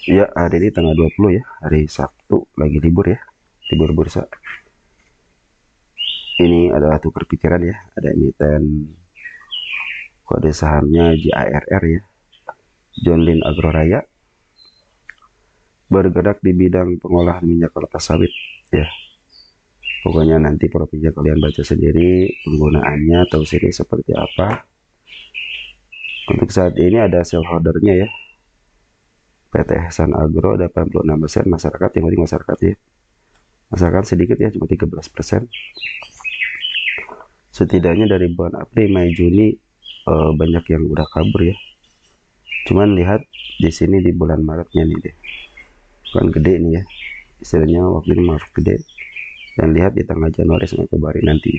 Ya, hari ini tanggal 20 ya, hari Sabtu, lagi libur ya, libur bursa. Ini adalah tukar pikiran ya, ada emiten kode sahamnya JARR ya, John Lynn Agroraya, bergerak di bidang pengolahan minyak kelapa sawit ya. Pokoknya nanti profilnya kalian baca sendiri, penggunaannya tahu sendiri seperti apa. Untuk saat ini ada shareholdernya ya, PT Hasan Agro 86%, masyarakat yang penting masyarakat ya. Masyarakat sedikit ya, cuma 13%. Setidaknya dari bulan April, Mei, Juni banyak yang udah kabur ya. Cuman lihat di sini di bulan Maretnya nih deh, kan gede nih ya, istilahnya waktu ini Maret gede. Dan lihat di tanggal Januari sampai Februari nanti.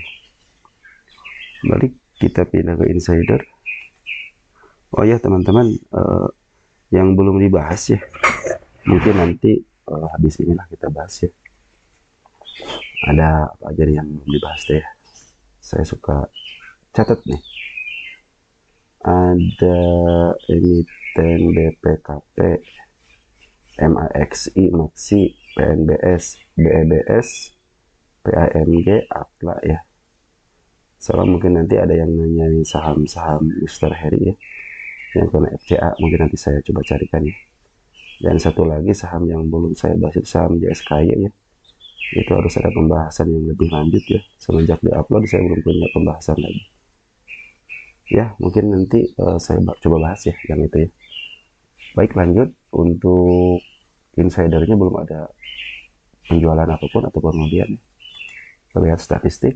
Balik kita pindah ke insider. Oh ya teman-teman, yang belum dibahas ya, mungkin nanti habis inilah kita bahas ya. Ada apa aja nih yang belum dibahas deh. Saya suka catat nih. Ada emiten BPKP, MAXI, MAXI, PNBS, BEBS, PAMG, Atla ya. Soalnya mungkin nanti ada yang nanyain saham-saham Mr. Harry ya, yang kena FCA, mungkin nanti saya coba carikan ya. Dan satu lagi saham yang belum saya bahas itu saham JSKY ya. Itu harus ada pembahasan yang lebih lanjut ya. Semenjak diupload saya belum punya pembahasan lagi. Ya, mungkin nanti saya coba bahas ya yang itu ya. Baik, lanjut. Untuk insidernya belum ada penjualan apapun atau kemudian terlihat statistik.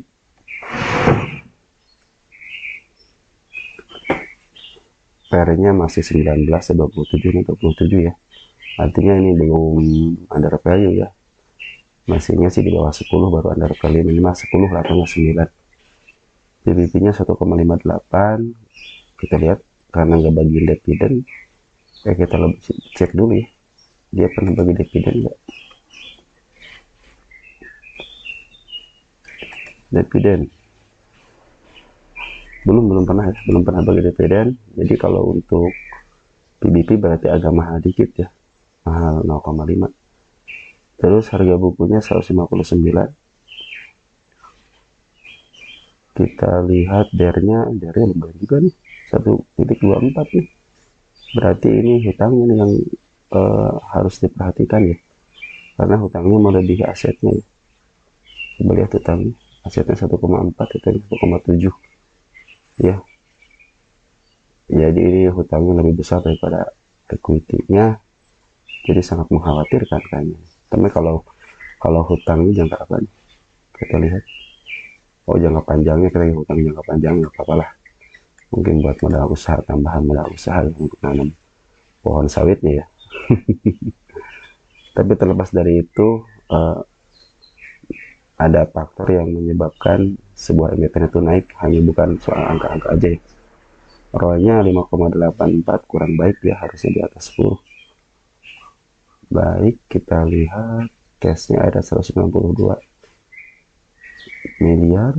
PR-nya masih 19 ya, 27 nih, 27 ya. Artinya ini belum under value ya. Masihnya sih di bawah 10, baru under value minimal 10 lah atau 9. PBB-nya 1,58. Kita lihat karena nggak bagi dividen. Kita lebih cek dulu ya. Dia pernah bagi dividen nggak? Dividen belum pernah ya, belum pernah bagi dividen. Jadi kalau untuk PBB berarti agak mahal dikit ya, mahal 0,5. Terus harga bukunya 159. Kita lihat dernya lumayan juga nih, 1,24 nih. Berarti ini hutangnya nih yang harus diperhatikan ya, karena hutangnya melebihi asetnya ya. Coba lihat hutangnya, asetnya 1,4, hutangnya 1,7 ya. Jadi ini hutangnya lebih besar daripada equity-nya, jadi sangat mengkhawatirkan kayaknya. Tapi kalau hutangnya jangka apa nih? Kita lihat. Oh, jangka panjangnya, kita hutang jangka panjang nggak apa-apa lah. Mungkin buat modal usaha, tambahan modal usaha untuk nanam pohon sawitnya ya. Tapi terlepas dari itu, ada faktor yang menyebabkan sebuah emiten itu naik, hanya bukan soal angka-angka aja ya. ROE-nya 5,84, kurang baik ya, harusnya di atas 10. Baik, kita lihat cashnya ada 192 miliar.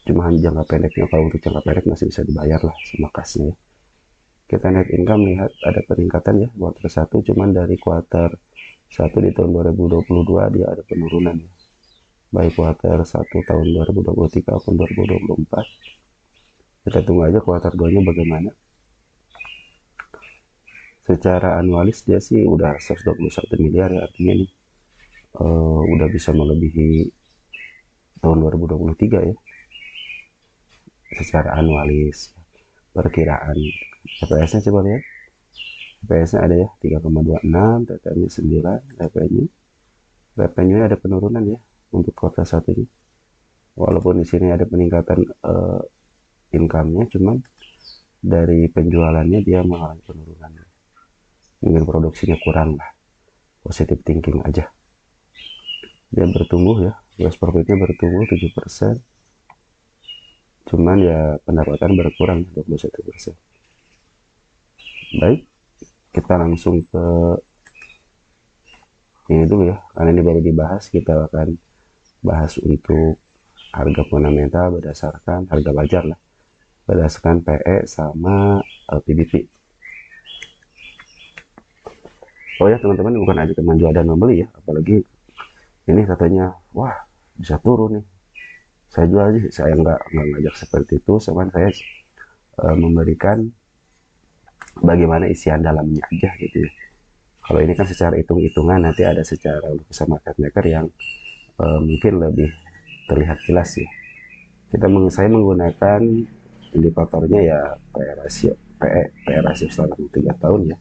Cuma jangka pendeknya, kalau untuk jangka pendek masih bisa dibayar lah sama kasnya. Kita net income lihat ada peningkatan ya, kuartal 1, cuman dari kuartal 1 di tahun 2022 dia ada penurunan ya. Baik kuartal 1 tahun 2023 maupun 2024. Kita tunggu aja kuartal 2 nya bagaimana. Secara anualis dia sih udah 121 miliar ya, artinya nih udah bisa melebihi tahun 2023 ya. Secara anualis, perkiraan EPS-nya coba lihat. EPS-nya ada ya 3,26, TTM-nya 9, revenue-nya ada penurunan ya untuk kuartal 1 ini. Walaupun di sini ada peningkatan income-nya, cuman dari penjualannya dia mengalami penurunan. Mungkin produksinya kurang lah. Positive thinking aja. Dia bertumbuh ya, gross profit-nya bertumbuh 7%. Cuman ya pendapatan berkurang 21%. Baik, kita langsung ke ini dulu ya, karena ini baru dibahas. Kita akan bahas untuk harga fundamental berdasarkan harga wajar lah, berdasarkan PE sama PBP. Oh ya teman-teman, bukan ajakan menjual dan membeli ya, apalagi ini katanya wah bisa turun nih, saya jual aja. Saya nggak ngajak seperti itu, cuman saya memberikan bagaimana isian dalamnya aja gitu ya. Kalau ini kan secara hitung-hitungan, nanti ada secara lukisan market maker yang mungkin lebih terlihat jelas ya. Saya menggunakan indikatornya ya PE rasio selama 3 tahun ya.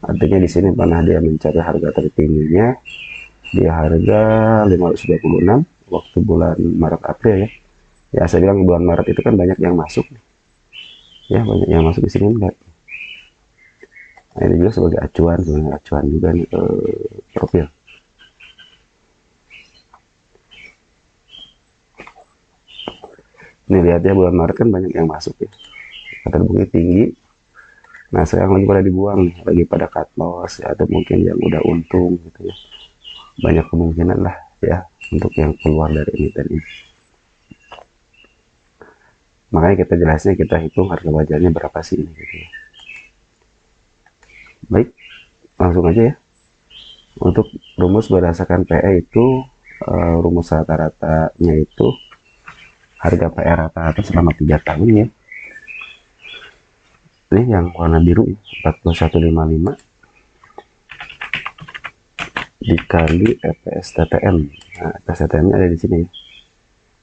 Artinya di sini pernah dia mencapai harga tertingginya di harga 526 waktu bulan Maret April ya. Ya saya bilang bulan Maret itu kan banyak yang masuk ya, banyak yang masuk di sini enggak. Nah, ini juga sebagai acuan, sebenarnya acuan juga nih profil. Ini lihat ya, bulan Maret kan banyak yang masuk ya, kata bunga tinggi. Nah sekarang lagi pada dibuang nih, lagi pada cut loss ya, atau mungkin yang udah untung gitu ya. Banyak kemungkinan lah ya untuk yang keluar dari emiten ini. Makanya kita jelasnya, kita hitung harga wajarnya berapa sih ini gitu ya. Baik, langsung aja ya. Untuk rumus berdasarkan PE itu rumus rata-ratanya itu harga PE rata-rata selama 3 tahun ya. Ini yang warna biru ya, 4155 dikali EPS TTM. Nah, EPS TTM ada di sini ya.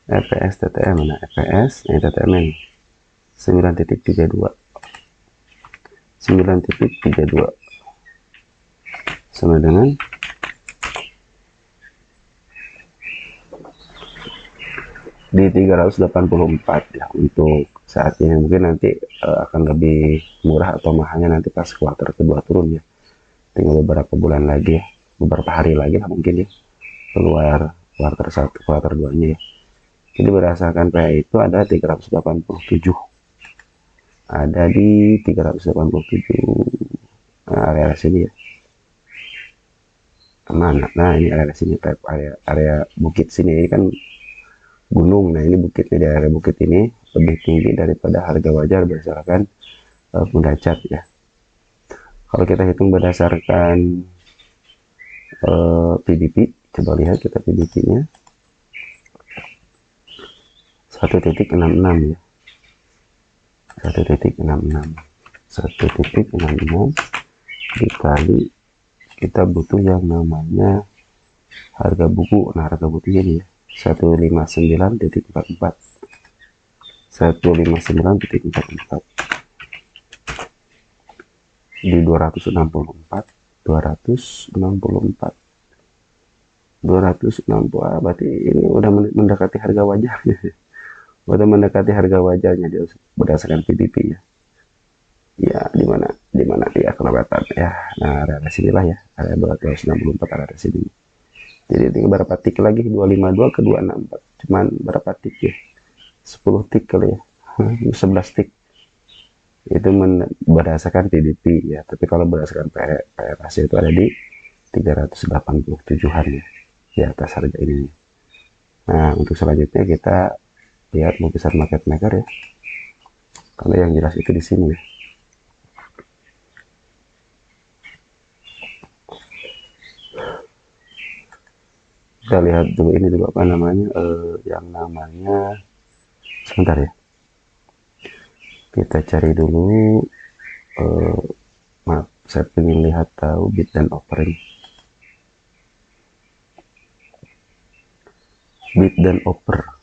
EPS TTM, nah EPS, ini TTM ini 9.32 sama dengan di 384 ya untuk saat ini. Mungkin nanti akan lebih murah atau mahalnya nanti pas kuartal kedua turun ya, tinggal beberapa bulan lagi ya, beberapa hari lagi lah mungkin ya keluar kuartal 1 kuartal 2 nya ya. Jadi berdasarkan PE itu ada 387, ada di 387 area sini ya. Mana? Nah ini area sini, area bukit sini, ini kan gunung. Nah ini bukitnya, di area bukit ini lebih tinggi daripada harga wajar berdasarkan pendacat ya. Kalau kita hitung berdasarkan PDP, coba lihat kita PDP nya 1.66 ya, 1.66 dikali, kita butuh yang namanya harga buku. Nah harga bukunya ini ya 159.44 di 260, berarti ini udah mendekati harga wajarnya. Udah mendekati harga wajarnya dia berdasarkan PDP ya. Ya di mana dia kelewatan ya. Nah area sinilah ya, area 264 area sini. Jadi tinggal berapa tik lagi, 252 ke 264, cuman berapa tik ya, 10 tik kali ya, 11 tik. Itu berdasarkan PDP ya, tapi kalau berdasarkan PE rasio itu ada di 387-an ya, di atas harga ini. Nah untuk selanjutnya kita lihat lukisan market maker ya, kalau yang jelas itu di sini ya. Kita lihat dulu ini dulu apa namanya, yang namanya, sebentar ya, kita cari dulu, maaf saya ingin lihat tahu bid dan offer ini. Bid dan offer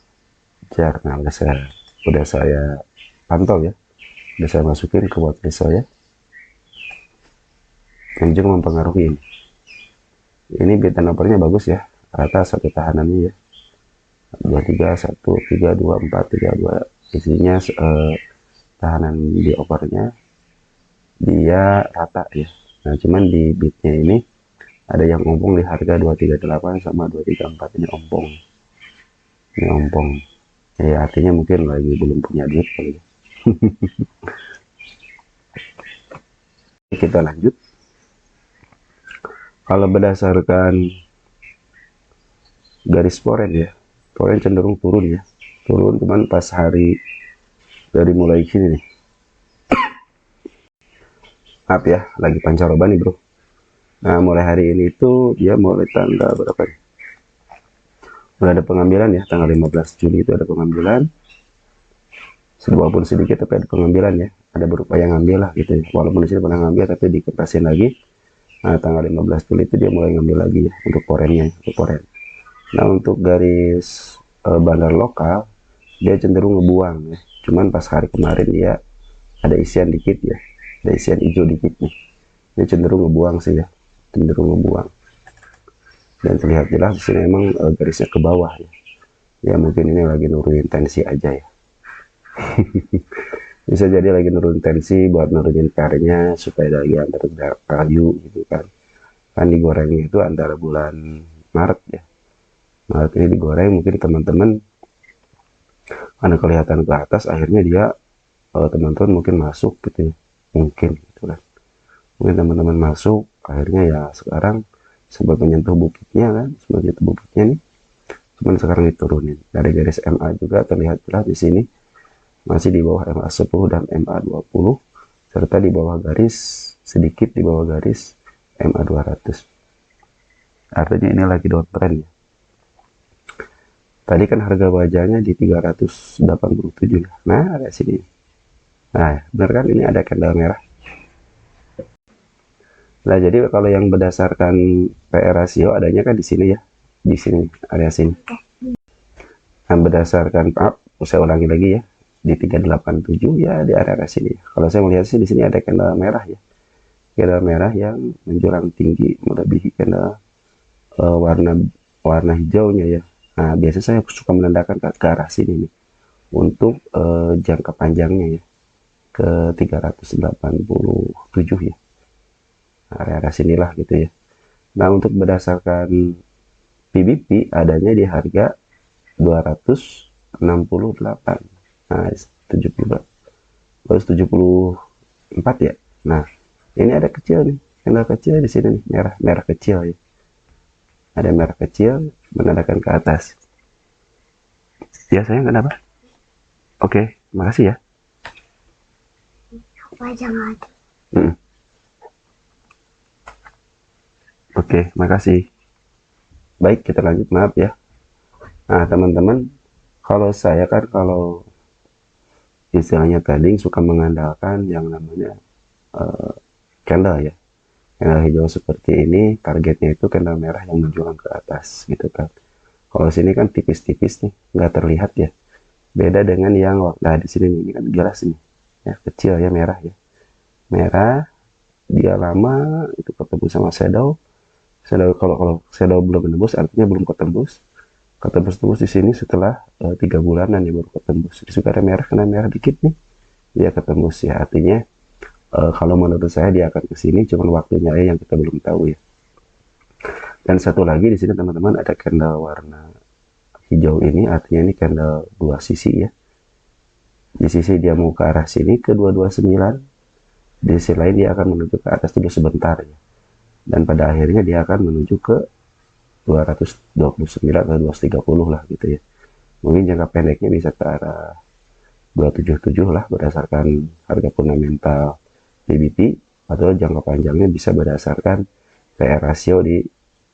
jar, nah udah saya pantau ya, udah saya masukin ke watchlist saya, yang juga mempengaruhi ini bid dan offernya bagus ya, rata satu tahanannya ya, 23 1 3 2 4 3 2, isinya tahanan di offernya dia rata ya. Nah cuman di bidnya ini ada yang ompong di harga 238 sama 234, ini ompong, ya artinya mungkin lagi belum punya duit kali ya. Kita lanjut. Kalau berdasarkan garis foreign ya, foreign cenderung turun ya, turun cuman pas hari dari mulai sini nih, maaf ya lagi pancaroba nih bro, Nah, mulai hari ini tuh dia mulai tanggal berapa nih? Mulai ada pengambilan ya, tanggal 15 Juli itu ada pengambilan. Walaupun sedikit tapi ada pengambilan ya. Ada berupaya ngambil lah gitu ya. Walaupun di sini pernah ngambil tapi dikertasin lagi. Nah, tanggal 15 Juli itu dia mulai ngambil lagi ya untuk porennya, untuk poren. Nah, untuk garis bandar lokal dia cenderung ngebuang ya. Cuman pas hari kemarin dia ada isian dikit ya. Ada isian hijau dikit nih. Dia cenderung ngebuang sih ya. Cenderung ngebuang. Dan terlihat jelas di sini emang garisnya ke bawah ya. Ya mungkin ini lagi nurunin tensi aja ya. Bisa jadi lagi nurun tensi buat nurunin PR-nya supaya lagi antar kayu gitu kan. Kan digorengnya itu antara bulan Maret ya. Maret ini digoreng mungkin teman-teman karena kelihatan ke atas akhirnya dia teman-teman mungkin masuk gitu ya. Mungkin gitu kan. Mungkin teman-teman masuk akhirnya ya sekarang sempat menyentuh bukitnya kan, sempat menyentuh bukitnya nih. Cuman sekarang diturunin. Dari garis MA juga terlihat jelas di sini masih di bawah MA10 dan MA20 serta di bawah garis sedikit di bawah garis MA200. Artinya ini lagi downtrend ya. Tadi kan harga bajanya di 387 ya. Nah, ada sini. Nah, benar kan ini ada candle merah. Nah, jadi kalau yang berdasarkan PR rasio adanya kan di sini ya. Di sini, area sini. Nah, berdasarkan saya ulangi lagi ya. Di 387 ya di area sini. Kalau saya melihat sih di sini ada candle merah ya. Candle merah yang menjulang tinggi melebihi candle warna warna hijaunya ya. Nah, biasanya saya suka menandakan ke arah sini nih untuk jangka panjangnya ya ke 387 ya. Area sinilah gitu ya. Nah, untuk berdasarkan PBP adanya di harga 268. Nah, 74 ya. Nah, ini ada kecil nih, candle kecil di sini nih, merah kecil ya. Ada merah kecil menandakan ke atas. Ya, sayang kenapa? Oke, makasih ya. Oke, makasih. Baik, kita lanjut, maaf ya. Nah, teman-teman, kalau saya kan kalau istilahnya trading suka mengandalkan yang namanya candle ya. Candle hijau seperti ini, targetnya itu candle merah yang menjulang ke atas gitu kan. Kalau sini kan tipis-tipis nih, nggak terlihat ya. Beda dengan yang nah di sini nih, ini kan jelas nih. Ya, kecil ya merah ya. Merah, dia lama itu ketemu sama shadow. Kalau shadow belum menembus artinya belum ketembus. Ketembus di sini setelah 3 bulanan ya baru ketembus. Jadi suka ada merah, kena merah dikit nih, dia ketembus ya. Artinya kalau menurut saya dia akan ke sini, cuman waktunya yang kita belum tahu ya. Dan satu lagi di sini teman-teman ada candle warna hijau ini, artinya ini candle dua sisi ya. Di sisi dia mau ke arah sini ke 229, di sisi lain dia akan menuju ke atas dulu sebentar ya. Dan pada akhirnya dia akan menuju ke 229 atau 230 lah gitu ya. Mungkin jangka pendeknya bisa ke arah 277 lah berdasarkan harga fundamental BBP, atau jangka panjangnya bisa berdasarkan PR rasio di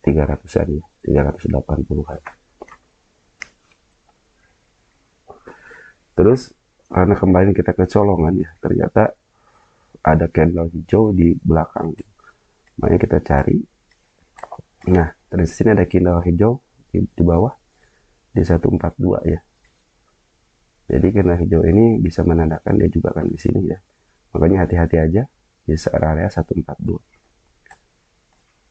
300-an ya, 380-an. Terus karena kembali kita ke colongan ya, ternyata ada candle hijau di belakang. Makanya kita cari. Nah, dari sini ada candle hijau di bawah di 142 ya. Jadi candle hijau ini bisa menandakan dia juga kan di sini ya. Makanya hati-hati aja di area 142.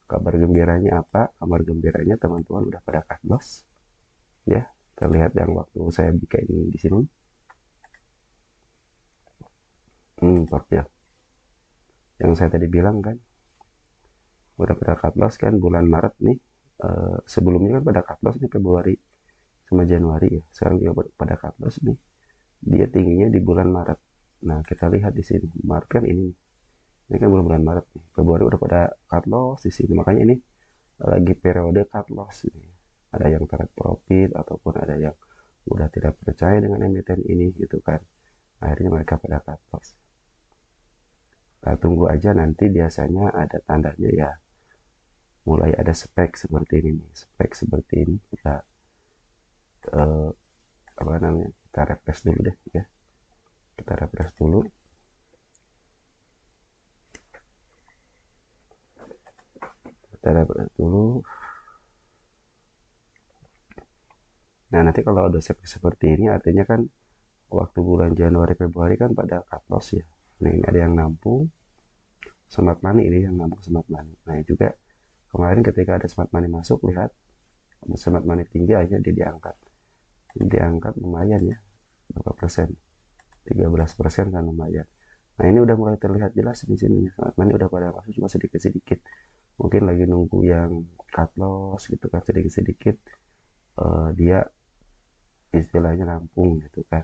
Kabar gembiranya apa? Kabar gembiranya teman-teman udah pada cut loss. Ya, terlihat yang waktu saya bikin di sini. Ya. Yang saya tadi bilang kan, udah pada cut loss kan bulan Maret nih. Sebelumnya kan pada cut loss nih Februari sama Januari ya. Sekarang juga pada cut loss nih. Dia tingginya di bulan Maret. Nah, kita lihat di sini. Maret kan ini. Ini kan bulan Maret nih. Februari udah pada cut loss di sini. Makanya ini lagi periode cut loss nih. Ada yang trade profit ataupun ada yang udah tidak percaya dengan emiten ini gitu kan. Akhirnya mereka pada cut loss. Nah, tunggu aja nanti biasanya ada tandanya ya. mulai ada spek seperti ini nih, spek seperti ini kita apa namanya, kita refresh dulu deh ya, kita refresh dulu. Kita refresh dulu. Nah, nanti kalau ada spek seperti ini artinya kan waktu bulan Januari Februari kan pada cut loss ya. Nah, ini ada yang nampung smart money, ini yang nampung smart money. Nah, juga kemarin ketika ada smart money masuk, lihat smart money tinggi aja dia diangkat lumayan ya, berapa persen, 13% kan, lumayan. Nah, ini udah mulai terlihat jelas di sini smart money udah pada masuk, cuma sedikit-sedikit, mungkin lagi nunggu yang cut loss gitu kan, sedikit-sedikit dia istilahnya rampung gitu kan,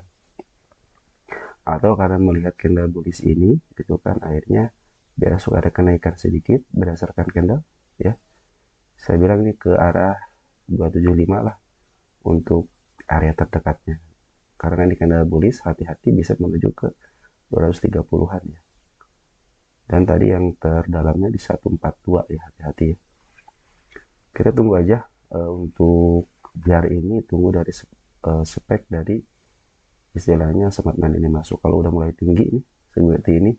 atau karena melihat candle bullish ini gitu kan, akhirnya besok ada kenaikan sedikit berdasarkan candle ya. Saya bilang ini ke arah 275 lah untuk area terdekatnya, karena ini candle bullish, hati-hati bisa menuju ke 230-an ya. Dan tadi yang terdalamnya di 142 ya, hati-hati ya. Kita tunggu aja untuk biar ini, tunggu dari spek dari istilahnya smart money ini masuk. Kalau udah mulai tinggi nih seperti ini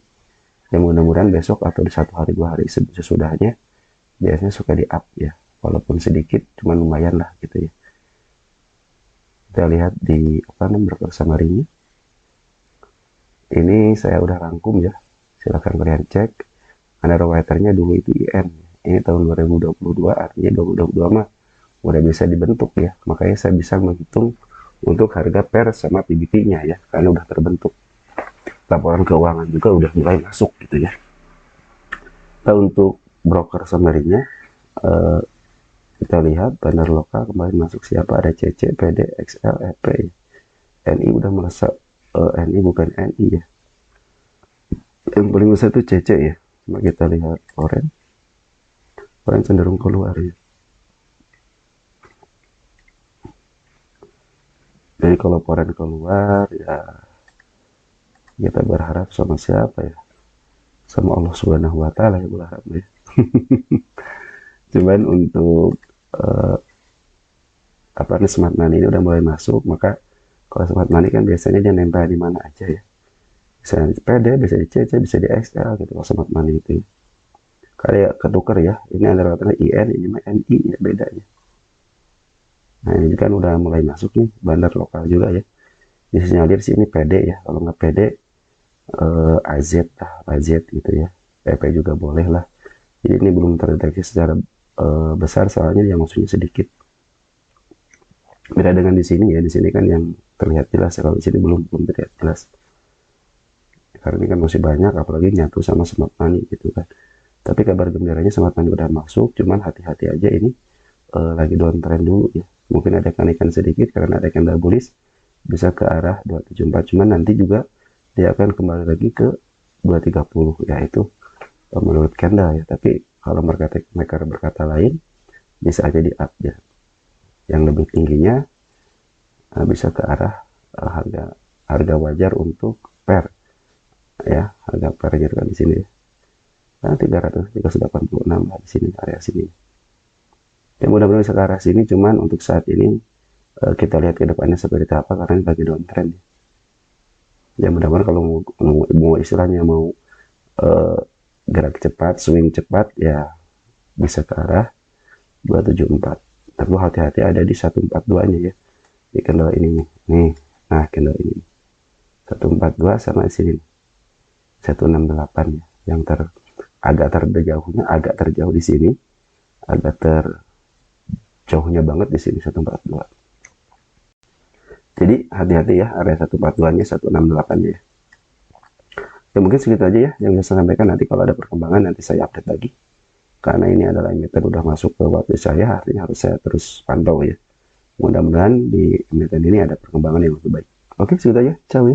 ya, mudah-mudahan besok atau di 1 hari 2 hari sesudahnya biasanya suka di up ya, walaupun sedikit cuman lumayan lah gitu ya. Kita lihat di apa namanya, broker summary-nya ini saya udah rangkum ya, silahkan kalian cek. Underwriter-nya dulu itu IN, ini tahun 2022, artinya 2022 mah udah bisa dibentuk ya, makanya saya bisa menghitung untuk harga per sama PBT-nya ya, karena udah terbentuk. Laporan keuangan juga udah mulai masuk gitu ya. Nah, untuk broker summary-nya kita lihat bandar lokal kemarin masuk siapa, ada CC, PD, XL, EP, NI udah merasa NI bukan NI ya, yang paling besar itu CC ya. Cuma kita lihat foreign cenderung keluar ya. Jadi kalau foreign keluar ya, kita berharap sama siapa ya, sama Allah Subhanahu wa Ta'ala ya berharap ya. Cuman untuk apa nih, smart money ini udah mulai masuk, maka kalau smart money kan biasanya dia nempel di mana aja ya, bisa di PD, bisa di CC, bisa di XL gitu kalau smart money itu ya. Kayak ketuker ya, ini antara IN, ini mah NI ya bedanya. Nah, ini kan udah mulai masuk nih bandar lokal juga ya, disinyalir sih ini PD ya, kalau nggak PD AZ lah, AZ gitu ya, PP juga boleh lah. Jadi ini belum terdeteksi secara besar, soalnya yang maksudnya sedikit. Beda dengan di sini ya, di sini kan yang terlihat jelas ya, kalau di sini belum terlihat jelas. Karena ini kan masih banyak, apalagi nyatu sama smart money gitu kan. Tapi kabar gembiranya smart money udah masuk, cuman hati-hati aja ini lagi downtrend dulu ya. Mungkin ada kenaikan sedikit karena ada candle bullish, bisa ke arah 274, cuman nanti juga dia akan kembali lagi ke 230 ya, itu menurut candle ya. Tapi kalau mereka berkata lain, bisa aja di up ya, yang lebih tingginya bisa ke arah harga wajar untuk per ya, harga per gitu kan di sini ya. Nah, 386 lah di sini, area sini ya, mudah-mudahan bisa ke arah sini. Cuman untuk saat ini kita lihat ke depannya seperti apa, karena ini lagi downtrend ya. Mudah-mudahan kalau mau istilahnya mau gerak cepat, swing cepat ya, bisa ke arah 274. Tapi hati-hati ada di 142 nya ya, di candle ini nih. Nah, candle ini 142 sama di sini 168 ya, yang agak terjauh di sini, agak terjauhnya banget di sini 142. Jadi hati-hati ya, area 142-nya 168 ya. Ya mungkin segitu aja ya yang bisa saya sampaikan. Nanti kalau ada perkembangan nanti saya update lagi. Karena ini adalah emiten udah masuk ke waktu saya, artinya harus saya terus pantau ya. Mudah-mudahan di emiten ini ada perkembangan yang lebih baik. Oke, segitu aja. Ciao ya.